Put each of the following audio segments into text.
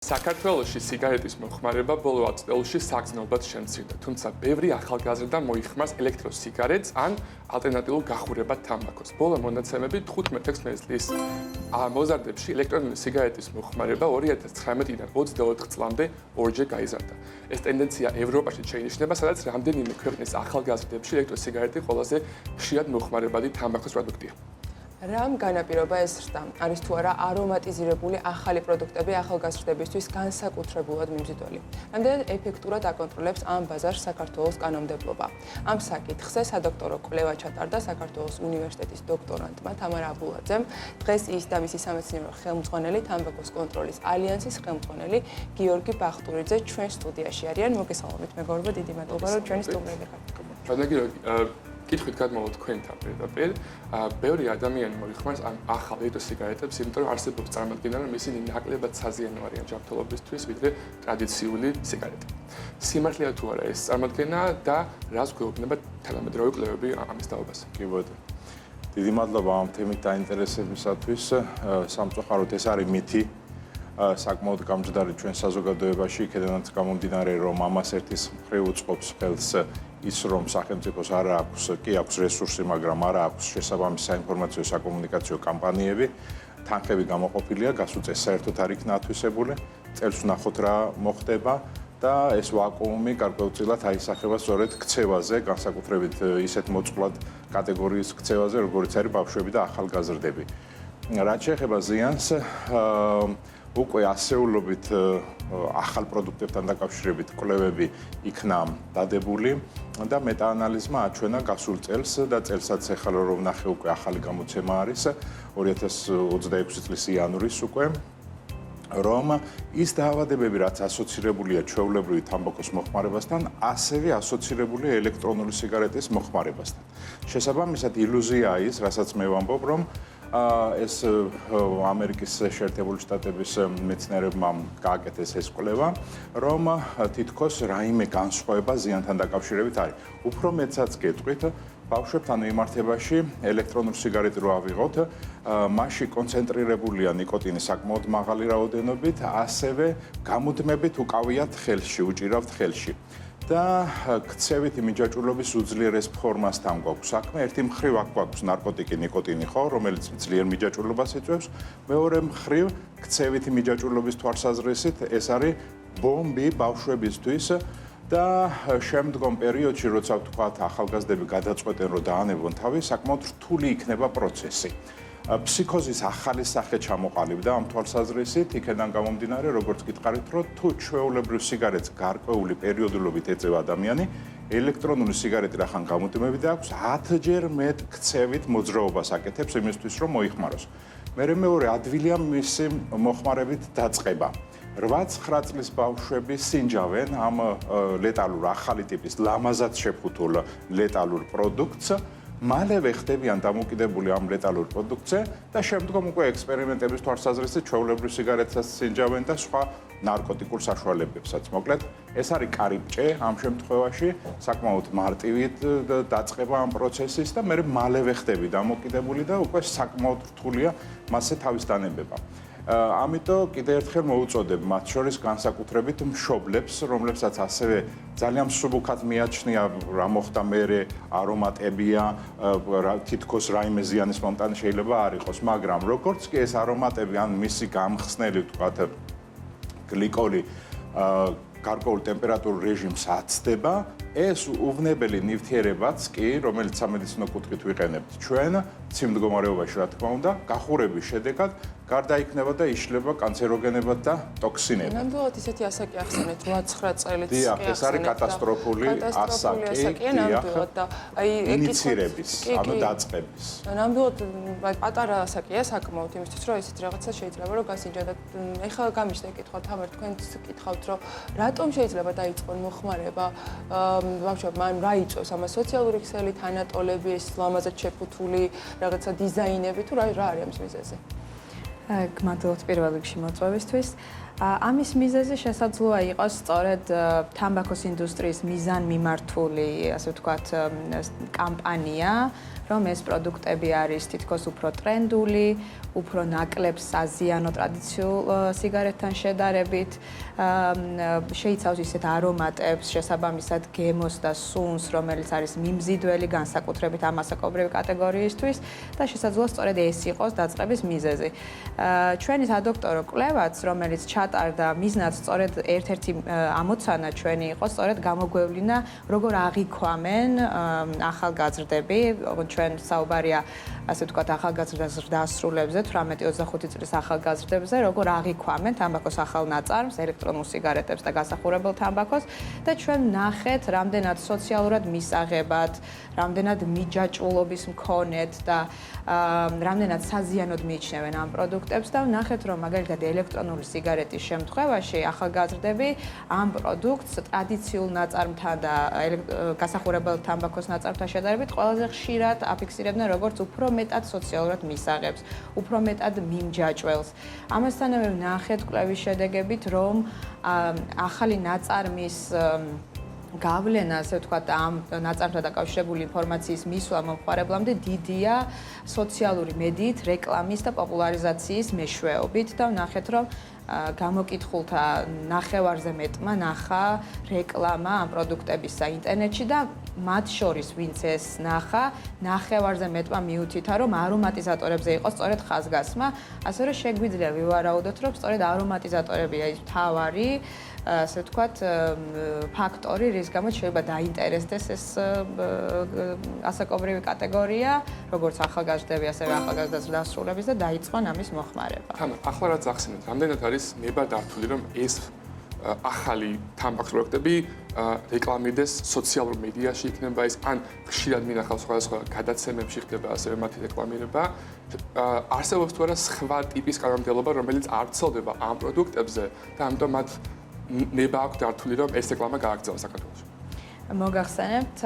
საქართველოში სიგარეტის მოხმარება ბოლო 10 წელში საგრძნობლად შემცირდა, თუმცა ბევრი ახალგაზრდა მოიხმარს ელექტროსიგარეტს ან ალტერნატიულ გახურებად თამბაქოს. ბოლო მონაცემები 15-16 წლის მოზარდებში ელექტრონული სიგარეტის მოხმარება 2019-დან 24 წლამდე ორჯერ გაიზარდა. ეს ტენდენცია ევროპაში შეინიშნება, სადაც რამდენიმე ქვეყნის ახალგაზრდებში ელექტროსიგარეტი ყველაზე ხშირად მოხმარებადი თამბაქოს პროდუქტია. რამ განაპირობა ეს ზრდა? არის თუ არა არომატიზირებული ახალი პროდუქტები ახალგაზრდებისთვის განსაკუთრებულად მიმზიდველი? რამდენად ეფექტურად აკონტროლებს ამ ბაზარს საქართველოს კანონმდებლობა? ამ საკითხზე სადოქტორო კვლევა ჩატარდა საქართველოს უნივერსიტეტის დოქტორანტმა თამარა აბულაძემ. დღეს ის და მისი სამეცნიერო ხელმძღვანელი თამბაქოს კონტროლის ალიანსის ხელმძღვანელი გიორგი ბახტურიძე ჩვენ სტუდიაში არიან. მოგესალმებით მეგობრებო, დიდი მადლობა რომ ჩვენი სტუმრები ხართ. კითხვით გადმოვალ თქვენთან პირდაპირ. ბევრი ადამიანი მოიხმარს ამ ახალ ელექტროსიგარეტებს, იმიტომ რომ არსებობს წარმოდგენა, რომ ისინი ნაკლებად საზიანო არიან ჯანმრთელობისთვის, ვიდრე ტრადიციული სიგარეტი. სიმართლეა თუ არა ეს წარმოდგენა და რას გვეუბნება თანამედროვე კვლევები ამის დაობაზე? კი ბატონო. დიდი მადლობა ამ თემით დაინტერესებისათვის. სამწუხაროდ ეს არის მითი. საკმაოდ გამჯდარი ჩვენ საზოგადოებაში, იქედანაც გამომდინარე, რომ ამას ერთის მხრივ უწყობს ხელს ის, რომ სახელმწიფოს არ აქვს, კი აქვს რესურსი, მაგრამ არ აქვს შესაბამისი საინფორმაციო საკომუნიკაციო კამპანიები, თანხები გამოყოფილია, გასულ წელს საერთოდ არ იქნა ათვისებული, წელს ვნახოთ რა მოხდება და ეს ვაკუუმი გარკვეულწილად აისახება სწორედ ქცევაზე, განსაკუთრებით ისეთ მოწყვლად კატეგორიის ქცევაზე, როგორიც არის ბავშვები და ახალგაზრდები. რაც შეეხება ზიანს, უკვე ასეულობით ახალ პროდუქტებთან დაკავშირებით კვლევები იქნა დადებული და მეტაანალიზმა აჩვენა გასულ წელს და წელსაც ახლა რომ ვნახე უკვე ახალი გამოცემა არის 2026 წლის იანვრის უკვე რომ ის დაავადებები რაც ასოცირებულია ჩვეულებრივი თამბაქოს მოხმარებასთან ასევე ასოცირებულია ელექტრონული სიგარეტის მოხმარებასთან. შესაბამისად ილუზია ის, რასაც მე ვამბობ, რომ ეს ამერიკის შეერთებული შტატების მეცნიერებმა გააკეთეს ეს კვლევა, რომ თითქოს რაიმე განსხვავება ზიანთან დაკავშირებით არის. უფრო მეცაც გეტყვით, ბავშვებთან მიმართებაში ელექტრონული სიგარეტი რო ავიღოთ, მასში კონცენტრირებულია ნიკოტინი საკმაოდ მაღალი რაოდენობით, ასევე გამუდმებით უკავიათ ხელში, უჭირავთ ხელში. და ქცევითი მიჯაჭვულობის უძლიერეს ფორმასთან გვაქვს საქმე. ერთი მხრივ აქ გვაქვს ნარკოტიკი ნიკოტინი ხო, რომელიც ძლიერ მიჯაჭვულობას იწვევს. მეორე მხრივ ქცევითი მიჯაჭვულობის თვალსაზრისით ეს არის ბომბი ბავშვებისთვის და შემდგომ პერიოდში, როცა ვთქვათ, ახალგაზრდები გადაწყვეტენ, რომ დაანებონ თავი, საკმაოდ რთული იქნება პროცესი. ფსიქოზის ახალი სახე ჩამოყალიბდა ამ თვალსაზრისით, იქედან გამომდინარე, როგორც გითხარით, რომ თუ ჩვეულებრივ სიგარეტს გარკვეული პერიოდულობით ეწევა ადამიანი, ელექტრონული სიგარეტი რახან გამუდმებით აქვს 10-ჯერ მეტ ქცევით მოძრაობას აკეთებს იმისთვის, რომ მოიხმაროს. მეორე ადვილია მისი მოხმარებით დაწყება. 8-9 წლის ბავშვები სინჯავენ ამ ლეტალურ ახალი ტიპის ლამაზად შეფუთულ ლეტალურ პროდუქტს. მალევე ხდებიან დამოკიდებული ამ ლეტალურ პროდუქტზე და შემდგომ უკვე ექსპერიმენტების თვალსაზრისით ჩვეულებრივ სიგარეტსაც სინჯავენ და სხვა ნარკოტიკულ საშუალებებსაც. მოკლედ, ეს არის კარიბჭე ამ შემთხვევაში, საკმაოდ მარტივით დაწყება ამ პროცესის და მე მალევე ხდები დამოკიდებული და უკვე საკმაოდ რთულია მასზე თავის დანებება. ამიტომ კიდევ ერთხელ მოუწოდებ მათ შორის განსაკუთრებით მშობლებს, რომლებსაც ასევე ძალიან მსუბუქად მიაჩნია რა მოხდა მერე, არომატებია, თითქოს რაიმე ზიანის მომტანი შეიძლება არ იყოს, მაგრამ როგორც კი ეს არომატები ან მისი გამხსნელი, ვთქვათ, გლიკოლი გარკვეულ ტემპერატურულ რეჟიმს აცდება, ეს უვნებელი ნივთიერებაც კი, რომელიც სამედიცინო კუთხით ვიყენებთ ჩვენ, ცივ მდგომარეობაში რა თქმა უნდა, გახურების შედეგად გარდაიქმნება და იშლება კანცეროგენებად და ტოქსინებად. ნამდვილად ისეთი ასაკი ახსენეთ 8-9 წელიც. დიახ, ეს არის კატასტროფული ასაკი, ნამდვილად და აი ინიცირების, ანუ დაწყების. ნამდვილად პატარა ასაკია საკმაოდ იმისთვის, რომ ესეთი რაღაცა შეიძლება რომ გასინჯადოთ. ეხლა გამიჩნდა კითხვა, თამარ თქვენც გითხავთ, რომ რატომ შეიძლება დაიწყონ მოხმარება ბავშვებმა, ან რა იწვევს ამას სოციალური ქსელი, თანატოლები, ეს ლამაზად შეფუთული რაღაცა დიზაინები თუ რა არის ამის მიზეზი? გმადლობთ პირველ რიგში მოწვევისთვის. ამის მიზეზი შესაძლოა იყოს სწორედ თამბაქოს ინდუსტრიის მიზანმიმართული, ასე ვთქვათ, კამპანია, რომ ეს პროდუქტები არის თითქოს უფრო ტრენდული, უფრო ნაკლებ საზიანო ტრადიციულ სიგარეტთან შედარებით, შეიცავს ისეთ არომატებს, შესაბამისად გემოს და სუნს, რომელიც არის მიმზიდველი განსაკუთრებით ამ ასაკობრივი კატეგორიისთვის და შესაძლოა სწორედ ეს იყოს დაწყების მიზეზი. ჩვენი სადოქტორო კვლევაც, რომელიც ჩატარდა, მიზნად სწორედ ერთ-ერთი ამოცანა ჩვენი იყო, სწორედ გამოგვევლინა, როგორ აღიქვამენ ახალგაზრდები, ჩვენ საუბარია ასე ვთქვათ, ახალგაზრდა ზრდასრულებზე, 18-25 წლის ახალგაზრდებზე, როგორ აღიქვამენ თამბაქოს ახალ ნაწარმს, ელექტრონულ სიგარეტებს და გასახურებელ თამბაქოს და ჩვენ ნახეთ, რამდენად სოციალურად მისაღებად, რამდენად მიჯაჭვულობის მქონეთ და რამდენად საზიანოდ მიიჩნევენ ამ პროდუქტებს და ნახეთ, რომ მაგალითად ელექტრონული სიგარეტის შემთხვევაში ახალგაზრდები ამ პროდუქტს ტრადიციულ ნაწარმთან და გასახურებელ თამბაქოს ნაწარმთან შედარებით ყველაზე ხშირად აფიქსირებდნენ როგორც უფრო მეტად სოციალურად მისაღებს, უფრო მეტად მიმჯაჭველს. ამასთანავე ვნახეთ კვლევის შედეგებით, რომ ახალი ნაწარმის გავლენა, ასე ვთქვათ, ამ ნაწარმთან დაკავშირებული ინფორმაციის მისვლა მომხმარებლამდე დიდია სოციალური მედიით, რეკლამის და პოპულარიზაციის მეშვეობით და ვნახეთ, რომ გამოკითხულთა ნახევარზე მეტმა ნახა რეკლამა ამ პროდუქტებისა ინტერნეტში და მათ შორის ვინც ეს ნახა, ნახევარზე მეტმა მიუთითა, რომ არომატიზატორებზე იყო სწორედ ხაზგასმა, ასე რომ შეგვიძლია ვივარაუდოთ, რომ სწორედ არომატიზატორებია ის მთავარი, ასე ვთქვათ, ფაქტორი, რის გამოც შეიძლება დაინტერესდეს ეს ასაკობრივი კატეგორია, როგორც ახალგაზრდები, ასევე ახალგაზრდა ზრდასრულების და დაიწყონ ამის მოხმარება. ახლა რაც ახსენეთ, რამდენად არის ნებადართული, რომ ეს ახალი თამბაქოს პროდუქტები რეკლამირდეს სოციალურ მედიაში იქნება ის ან ხშირად მინახავს სხვადასხვა გადაცემებში ხდება ასევე მათი რეკლამირება. არსებობს თუ არა სხვა ტიპის კანონმდებლობა, რომელიც არ ვრცელდება ამ პროდუქტებზე და ამიტომ მათ ნება აქვს დართული, რომ ეს რეკლამა გააგრძელოს საქართველოში. მოგახსენებთ,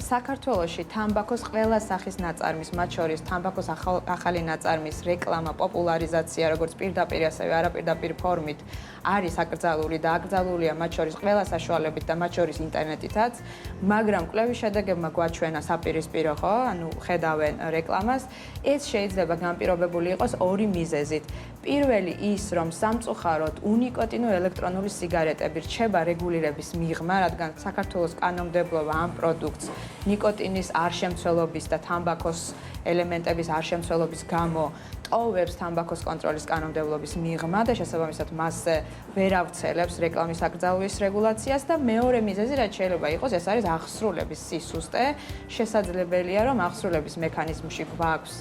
საქართველოში თამბაქოს ყველა სახის ნაწარმის, მათ შორის თამბაქოს ახალი ნაწარმის რეკლამა, პოპულარიზაცია, როგორც პირდაპირ, ასევე არაპირდაპირ ფორმით არის აკრძალული და აკრძალულია მათ შორის ყველა საშუალებით და მათ შორის ინტერნეტითაც, მაგრამ კვლევის შედეგებმა გვაჩვენა საპირისპირო, ხო, ანუ ხედავენ რეკლამას, ეს შეიძლება განპირობებული იყოს ორი მიზეზით. პირველი ის, რომ სამწუხაროდ უნიკოტინო ელექტრონული სიგარეტები რჩება რეგულირების მიღმა, რადგან საქართველოს კანონმდებლობა ამ პროდუქტს ნიკოტინის არშემცველობის და თამბაქოს ელემენტების არშემცველობის გამო ტოვებს თამბაქოს კონტროლის კანონმდებლობის მიღმა და შესაბამისად მასზე ვერ ავრცელებს რეკლამის აკრძალვის რეგულაციას და მეორე მიზეზი რაც შეიძლება იყოს, ეს არის აღსრულების სისუსტე. შესაძლებელია, რომ აღსრულების მექანიზმში გვაქვს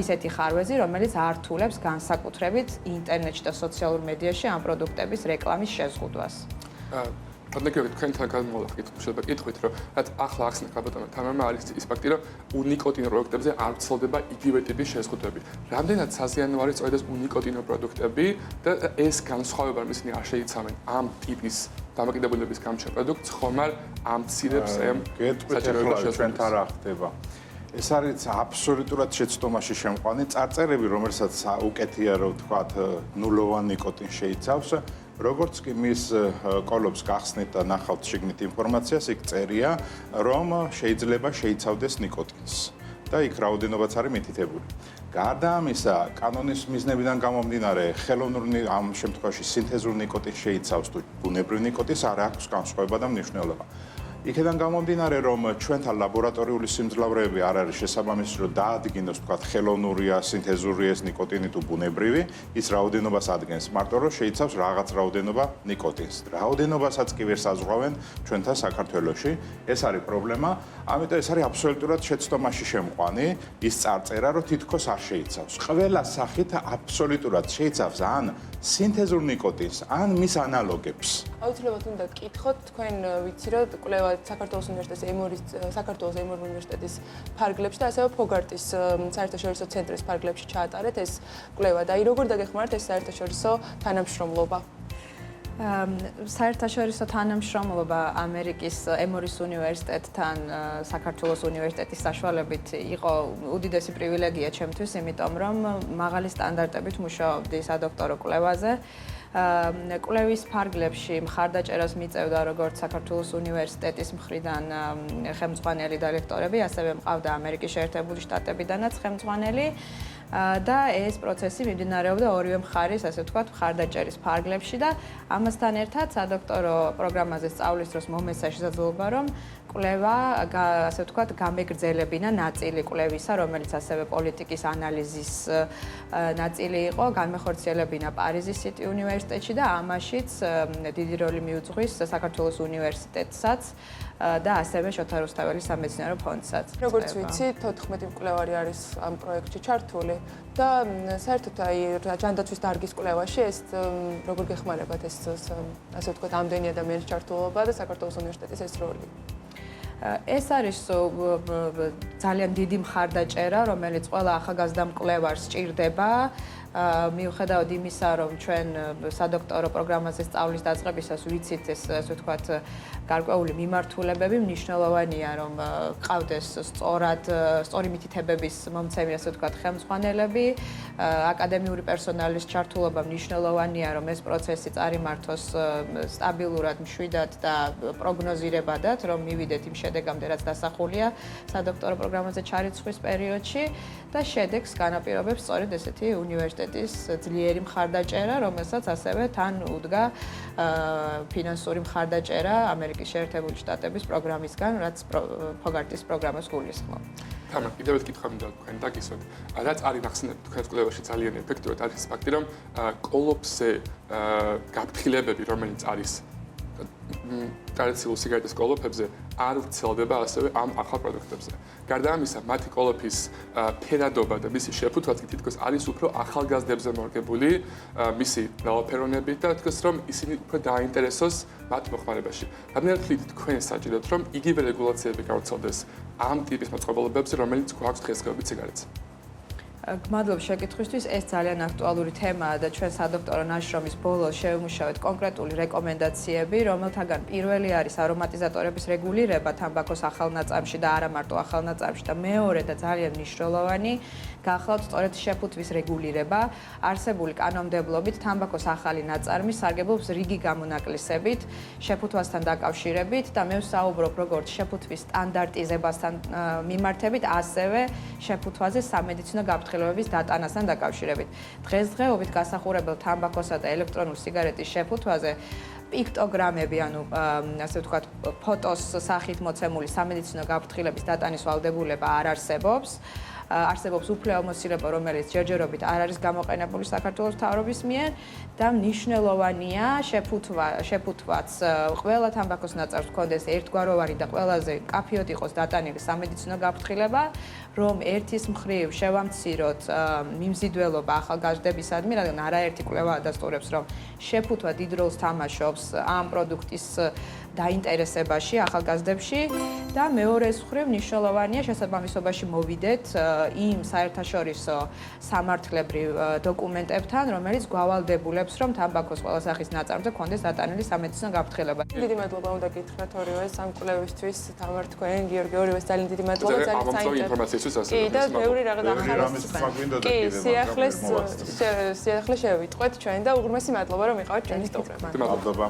ისეთი ხარვეზი, რომელიც ართულებს განსაკუთრებით ინტერნეტში და სოციალურ მედიაში ამ პროდუქტების რეკლამის შეზღუდვას. Podnegiovi თქვენთან გამოვახით შეიძლება კითხვით, რომ რაც ახლა ახსნით ბატონო თამამმა არის ის ფაქტი, რომ უნიკოტინო პროდუქტებზე არ ვრცელდება იგივე ტიპის შეზღუდვები. რამდენად საზიანო არის სწორედ ეს უნიკოტინო პროდუქტები და ეს განსხვავება რომ ისინი არ შეიცავენ ამ ტიპის დამოკიდებულების გამჭირ პროდუქტს, ხომ არ ამცირებს საჭიროებას ჩვენთან რა ხდება. ეს არის აბსოლუტურად შეცდომაში შემყვანი წარწერები, რომელსაც უკეთია რომ ვთქვათ ნულოვან ნიკოტინს შეიცავს. როგორც კი მის კოლობს გახსნით და ნახავთ შიგნით ინფორმაციას, იქ წერია, რომ შეიძლება შეიცავდეს ნიკოტინს და იქ რაოდენობაც არის მითითებული. გარდა ამისა, კანონის მიზნებიდან გამომდინარე, ხელოვნური ამ შემთხვევაში სინთეზური ნიკოტინს შეიცავს თუ ბუნებრივ ნიკოტინს არ აქვს განსხვავება და მნიშვნელობა. იქედან გამომდინარე, რომ ჩვენთან ლაბორატორიული სიმძლავრეები არ არის შესაბამისი, რომ დაადგინოს, თქვათ, ხელოვნურია, სინთეზური ეს ნიკოტინი თუ ბუნებრივი, ის რაოდენობას ადგენს, მარტო რომ შეიცავს რაღაც რაოდენობა ნიკოტინს. რაოდენობასაც კი ვერ საზღვრავენ ჩვენთან საქართველოში. ეს არის პრობლემა, ამიტომ ეს არის აბსოლუტურად შეცდომაში შემყვანი, ის წარწერა, რომ თითქოს არ შეიცავს. ყველა სახით აბსოლუტურად შეიცავს ან სინთეზურ ნიკოტინს, ან მის ანალოგებს. აუცილებლად უნდა გკითხოთ, თქვენ ვიცი, რომ კვლევა საქართველოს უნივერსიტეტის ფარგლებში და ასევე ფოგარტის საერთაშორისო ცენტრის ფარგლებში ჩაატარეთ ეს კვლევა და როგორ დაგეხმართ ეს საერთაშორისო თანამშრომლობა? საერთაშორისო თანამშრომლობა ამერიკის ემორის უნივერსიტეტთან საქართველოს უნივერსიტეტის საშუალებით იყო უდიდესი პრივილეგია ჩემთვის, იმიტომ რომ მაღალი სტანდარტებით მუშაობდი სადოქტორო კვლევაზე. კვლევის ფარგლებში მხარდაჭერას მიწევდა როგორც საქართველოს უნივერსიტეტის მხრიდან ხელმძღვანელი და ლექტორები, ასევე მყავდა ამერიკის შეერთებული შტატებიდანაც ხელმძღვანელი. და ეს პროცესი მიმდინარეობდა ორივე მხარის, ასე ვთქვათ, მხარდაჭერის ფარგლებში და ამასთან ერთად სადოქტორო პროგრამაზე სწავლის დროს მომეცა შესაძლებლობა, რომ კვლევა, ასე ვთქვათ, გამეგრძელებინა ნაწილი კვლევისა, რომელიც ასევე პოლიტიკის ანალიზის ნაწილი იყო, განმეხორციელებინა პარიზის City უნივერსიტეტში და ამაშიც დიდი როლი მიუძღვის საქართველოს უნივერსიტეტსაც და ასევე შოთა რუსთაველის სამეცნიერო ფონდსაც. როგორც ვიცი, 14 მკვლევარი არის ამ პროექტში ჩართული და საერთოდ აი ჯანდაცვის დარგის კვლევაში ეს როგორ გეხმარებათ ეს ასე ვთქვათ, ამდენი ადამიანის ჩართულობა და საქართველოს უნივერსიტეტის ეს როლი? ეს არის ძალიან დიდი მხარდაჭერა, რომელიც ყველა ახალგაზრდა მკვლევარს სჭირდება. მიუხედავად იმისა, რომ ჩვენ სადოქტორო პროგრამაზე სწავლის დაწყებისას ვიცით ეს ასე ვთქვათ გარკვეული მიმართულებები, მნიშვნელოვანია რომ ყავდეს სწორი მითითებების მომცემი ასე ვთქვათ ხელმძღვანელები, აკადემიური პერსონალის ჩართულობა მნიშვნელოვანია რომ ეს პროცესი წარიმართოს სტაბილურად, მშვიდად და პროგნოზირებადად, რომ მივიდეთ იმ შედეგამდე, რაც დასახულია სადოქტორო პროგრამაზე ჩარიცხვის პერიოდში და შედეგს განაპირობებს სწორედ ესეთი უნივერსიტეტის ძლიერი მხარდაჭერა, რომელსაც ასევე თან უდგა ფინანსური მხარდაჭერა ამერიკის შეერთებული შტატების პროგრამისგან, რაც ფოგარტის პროგრამას გულისხმობს. თამა, კიდევ ერთი კითხვა მინდა თქვენ დაგისვათ. რაც არის ნახსენები თქვენს კვლევაში ძალიან ეფექტურად არის ის ფაქტი, რომ კოლოფზე გაფრთხილებები, რომელიც არის ტრადიციულ სიგარეტის კოლოფებზე არ ვრცელდება ასევე ამ ახალ პროდუქტებზე. გარდა ამისა, მათი კოლოფის ფერადობა და მისი შეფუთვაც თითქოს არის უფრო ახალგაზრდებზე მორგებული, მისი ლაოფერონებით და თქოს რომ ისინი უფრო დაინტერესოს მათ მოხმარებაში. რამდენად თვლით თქვენ საჭიროთ, რომ იგივე რეგულაციები გავრცელდეს ამ ტიპის მოწყობილობებზე, რომელიც გვაქვს დღესდღეობით სიგარეტზე? გმადლობ შეკითხვისთვის, ეს ძალიან აქტუალური თემაა და ჩვენ სადოქტორო ნაშრომის ბოლოს შევიმუშავეთ კონკრეტული რეკომენდაციები, რომელთაგან პირველი არის არომატიზატორების რეგულირება თამბაქოს ახალ ნაწარმში და არა მარტო ახალ ნაწარმში და მეორე და ძალიან მნიშვნელოვანი გახლავთ სწორედ შეფუთვის რეგულირება, არსებული კანონმდებლობით თამბაქოს ახალი ნაწარმი სარგებლობს რიგი გამონაკლისებით, შეფუთვასთან დაკავშირებით და მე ვსაუბრობ როგორც შეფუთვის სტანდარტიზებასთან მიმართებით, ასევე შეფუთვაზე სამედიცინო გაფრთხილებების დატანასთან დაკავშირებით. დღესდღეობით გასახურებელ თამბაქოსა და ელექტრონულ სიგარეტის შეფუთვაზე პიქტოგრამები, ანუ ასე ვთქვათ, ფოტოს სახით მოცემული სამედიცინო გაფრთხილების დატანის ვალდებულება არ არსებობს. არსებობს უფლებამოსილება, რომელიც ჯერჯერობით არ არის გამოყენებული საქართველოს მთავრობის მიერ და მნიშვნელოვანია შეფუთვაც ყველა თამბაქოს ნაწარმს ჰქონდეს ერთგვაროვანი და ყველაზე მკაფიოდ იყოს დატანილი სამედიცინო გაფრთხილება, რომ ერთის მხრივ შევამციროთ მიმზიდველობა ახალგაზრდებისადმი, რადგან არაერთი კვლევა ადასტურებს, რომ შეფუთვა დიდ როლს თამაშობს ამ პროდუქტის დაინტერესებაში ახალგაზრდებში და მეორეს მხრივ მნიშვნელოვანია შესაბამისობაში მოვიდეთ იმ საერთაშორისო სამართლებრივ დოკუმენტებთან, რომელიც გვავალდებულებს, რომ თამბაქოს ყველა სახის ნაწარმზე ჰქონდეს დატანილი სამედიცინო გაფრთხილება. დიდი მადლობა უნდა გითხრათ ორივეს ამ კვლევისთვის, თამარ თქვენ, გიორგი, ორივეს ძალიან დიდი მადლობა, ძალიან საინტერესო. კი, და ბევრი რაღაც ახალს. კი, სიახლეს შევიტყვეთ ჩვენ და უღრმესი მადლობა რომ იყავით ჩვენი სტუმრები. მადლობა.